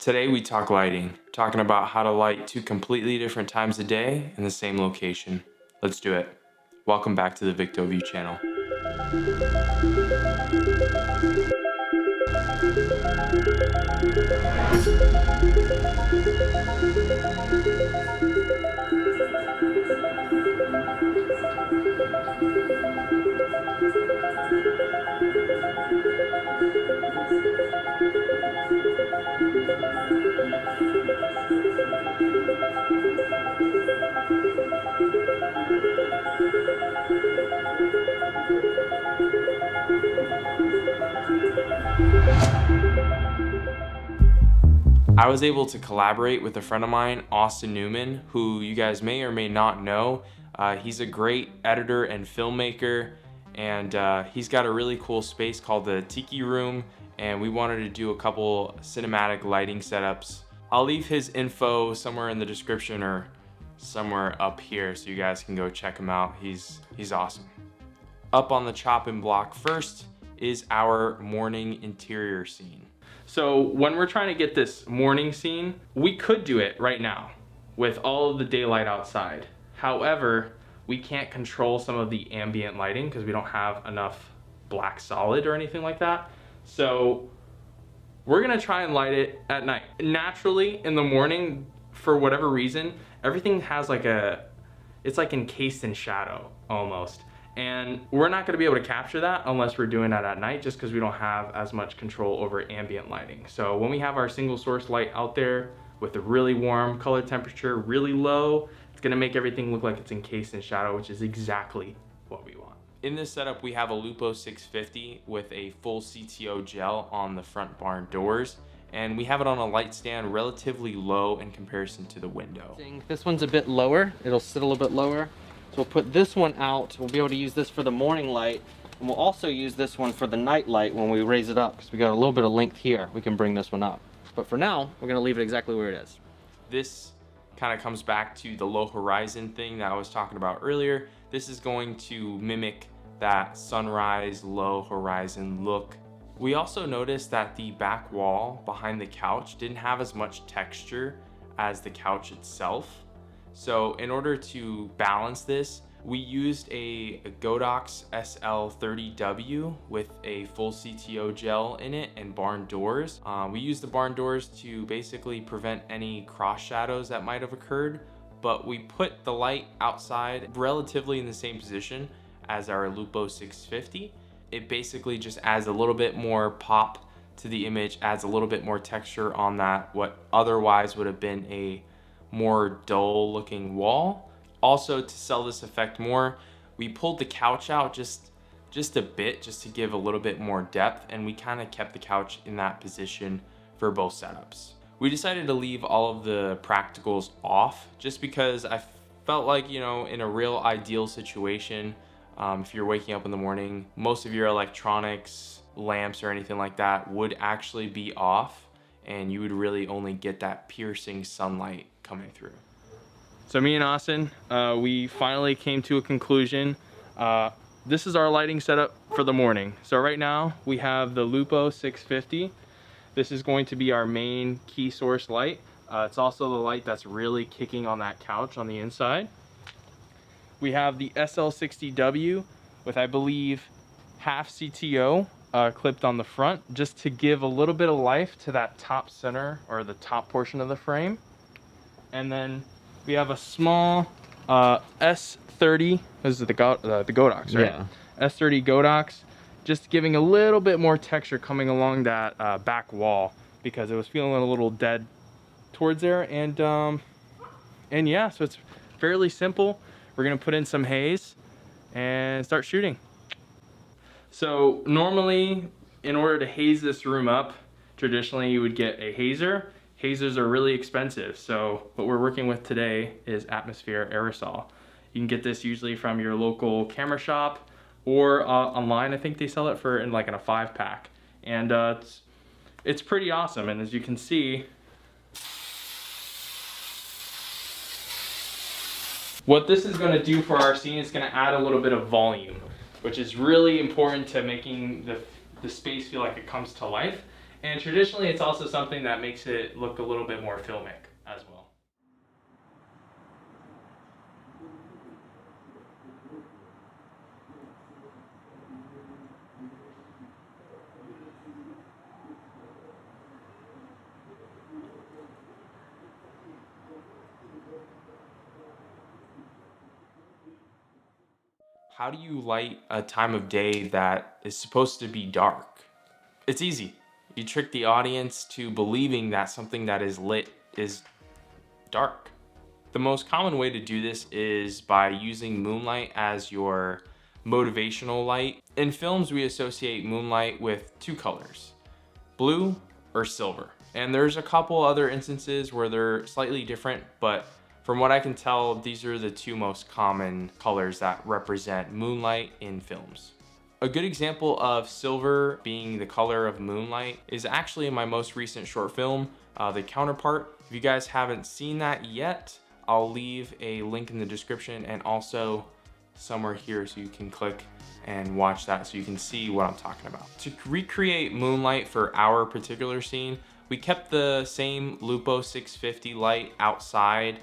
Today we talk lighting, talking about how to light two completely different times a day in the same location. Let's do it. Welcome back to the VictoView channel. I was able to collaborate with a friend of mine, Austin Newman, who you guys may or may not know. He's a great editor and filmmaker, and he's got a really cool space called the Tiki Room, and we wanted to do a couple cinematic lighting setups. I'll leave his info somewhere in the description or somewhere up here so you guys can go check him out. He's awesome. Up on the chopping block first is our morning interior scene. So when we're trying to get this morning scene, we could do it right now with all of the daylight outside. However, we can't control some of the ambient lighting because we don't have enough black solid or anything like that. So we're gonna try and light it at night. Naturally, in the morning, for whatever reason, everything has it's like encased in shadow almost. And we're not gonna be able to capture that unless we're doing that at night, just because we don't have as much control over ambient lighting. So when we have our single source light out there with a really warm color temperature, really low, it's gonna make everything look like it's encased in shadow, which is exactly what we want. In this setup, we have a Lupo 650 with a full CTO gel on the front barn doors. And we have it on a light stand relatively low in comparison to the window. This one's a bit lower, it'll sit a little bit lower. So we'll put this one out, we'll be able to use this for the morning light, and we'll also use this one for the night light when we raise it up, because we got a little bit of length here. We can bring this one up. But for now, we're gonna leave it exactly where it is. This kind of comes back to the low horizon thing that I was talking about earlier. This is going to mimic that sunrise, low horizon look. We also noticed that the back wall behind the couch didn't have as much texture as the couch itself. So in order to balance this, we used a Godox SL30W with a full CTO gel in it and barn doors. We used the barn doors to basically prevent any cross shadows that might have occurred, but we put the light outside relatively in the same position as our Lupo 650. It basically just adds a little bit more pop to the image, adds a little bit more texture on that, what otherwise would have been a more dull looking wall. Also, to sell this effect more, we pulled the couch out just a bit, just to give a little bit more depth, and we kind of kept the couch in that position for both setups. We decided to leave all of the practicals off just because I felt like, you know, in a real ideal situation, if you're waking up in the morning, most of your electronics, lamps or anything like that would actually be off, and you would really only get that piercing sunlight coming through. So me and Austin, we finally came to a conclusion. This is our lighting setup for the morning. So right now we have the Lupo 650. This is going to be our main key source light. It's also the light that's really kicking on that couch on the inside. We have the SL60W with, I believe, half CTO clipped on the front, just to give a little bit of life to that top center or the top portion of the frame. And then we have a small S30, this is the Godox, right? Yeah. S30 Godox, just giving a little bit more texture coming along that back wall, because it was feeling a little dead towards there. And yeah, so it's fairly simple. We're gonna put in some haze and start shooting. So normally, in order to haze this room up, traditionally you would get a hazer. Hazers are really expensive, so what we're working with today is atmosphere aerosol. You can get this usually from your local camera shop or online. I think they sell it in a 5-pack, and it's pretty awesome. And as you can see, what this is going to do for our scene is going to add a little bit of volume, which is really important to making the space feel like it comes to life. And traditionally, it's also something that makes it look a little bit more filmic as well. How do you light a time of day that is supposed to be dark? It's easy. You trick the audience to believing that something that is lit is dark. The most common way to do this is by using moonlight as your motivational light. In films, we associate moonlight with two colors, blue or silver. And there's a couple other instances where they're slightly different, but from what I can tell, these are the two most common colors that represent moonlight in films. A good example of silver being the color of moonlight is actually in my most recent short film, The Counterpart. If you guys haven't seen that yet, I'll leave a link in the description and also somewhere here so you can click and watch that so you can see what I'm talking about. To recreate moonlight for our particular scene, we kept the same Lupo 650 light outside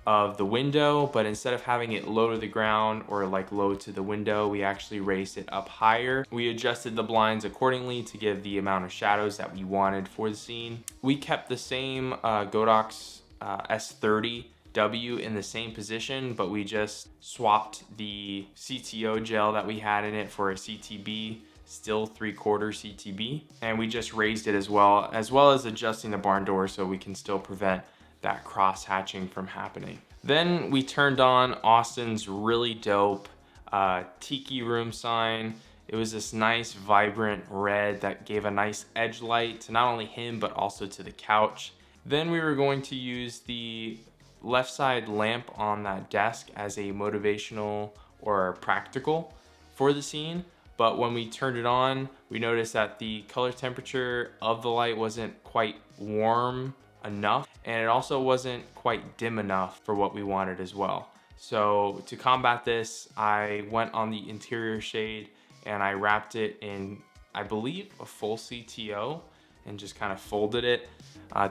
of the window, but instead of having it low to the ground or like low to the window, we actually raised it up higher. We adjusted the blinds accordingly to give the amount of shadows that we wanted for the scene. We kept the same Godox S30W in the same position, but we just swapped the CTO gel that we had in it for a CTB, still 3/4 CTB, and we just raised it as well as adjusting the barn door so we can still prevent that cross hatching from happening. Then we turned on Austin's really dope tiki room sign. It was this nice vibrant red that gave a nice edge light to not only him but also to the couch. Then we were going to use the left side lamp on that desk as a motivational or practical for the scene, but when we turned it on, we noticed that the color temperature of the light wasn't quite warm enough, and it also wasn't quite dim enough for what we wanted as well. So to combat this, I went on the interior shade and I wrapped it in, I believe, a full CTO and just kind of folded it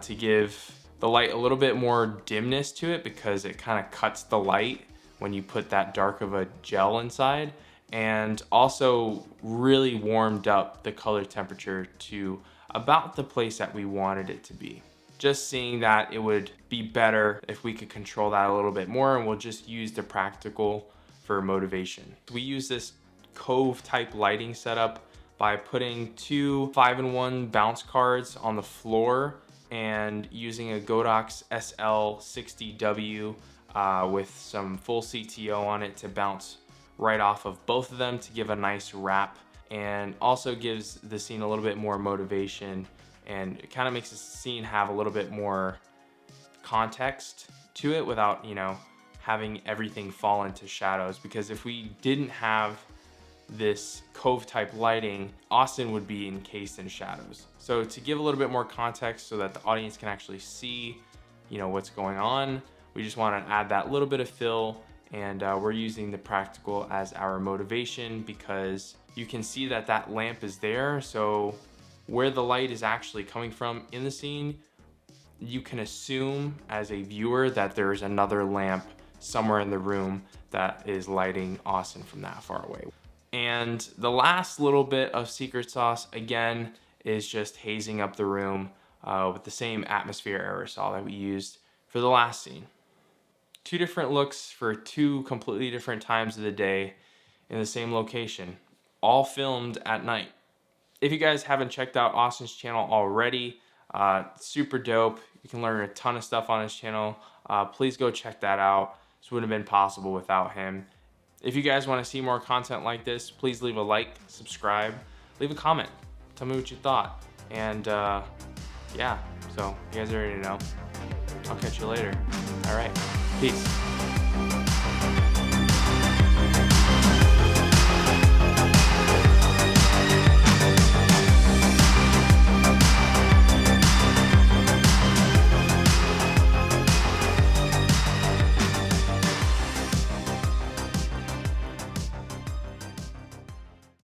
to give the light a little bit more dimness to it, because it kind of cuts the light when you put that dark of a gel inside, and also really warmed up the color temperature to about the place that we wanted it to be. Just seeing that it would be better if we could control that a little bit more, and we'll just use the practical for motivation. We use this cove type lighting setup by putting two 5-in-1 bounce cards on the floor and using a Godox SL60W with some full CTO on it to bounce right off of both of them to give a nice wrap, and also gives the scene a little bit more motivation, and it kind of makes the scene have a little bit more context to it without, you know, having everything fall into shadows. Because if we didn't have this cove type lighting, Austin would be encased in shadows. So to give a little bit more context so that the audience can actually see, you know, what's going on, we just want to add that little bit of fill, and we're using the practical as our motivation because you can see that that lamp is there. So where the light is actually coming from in the scene, you can assume as a viewer that there's another lamp somewhere in the room that is lighting Austin from that far away. And the last little bit of secret sauce, again, is just hazing up the room with the same atmosphere aerosol that we used for the last scene. Two different looks for two completely different times of the day in the same location, all filmed at night. If you guys haven't checked out Austin's channel already, super dope. You can learn a ton of stuff on his channel. Please go check that out. This wouldn't have been possible without him. If you guys want to see more content like this, please leave a like, subscribe, leave a comment. Tell me what you thought. And yeah, so you guys already know. I'll catch you later. All right, peace.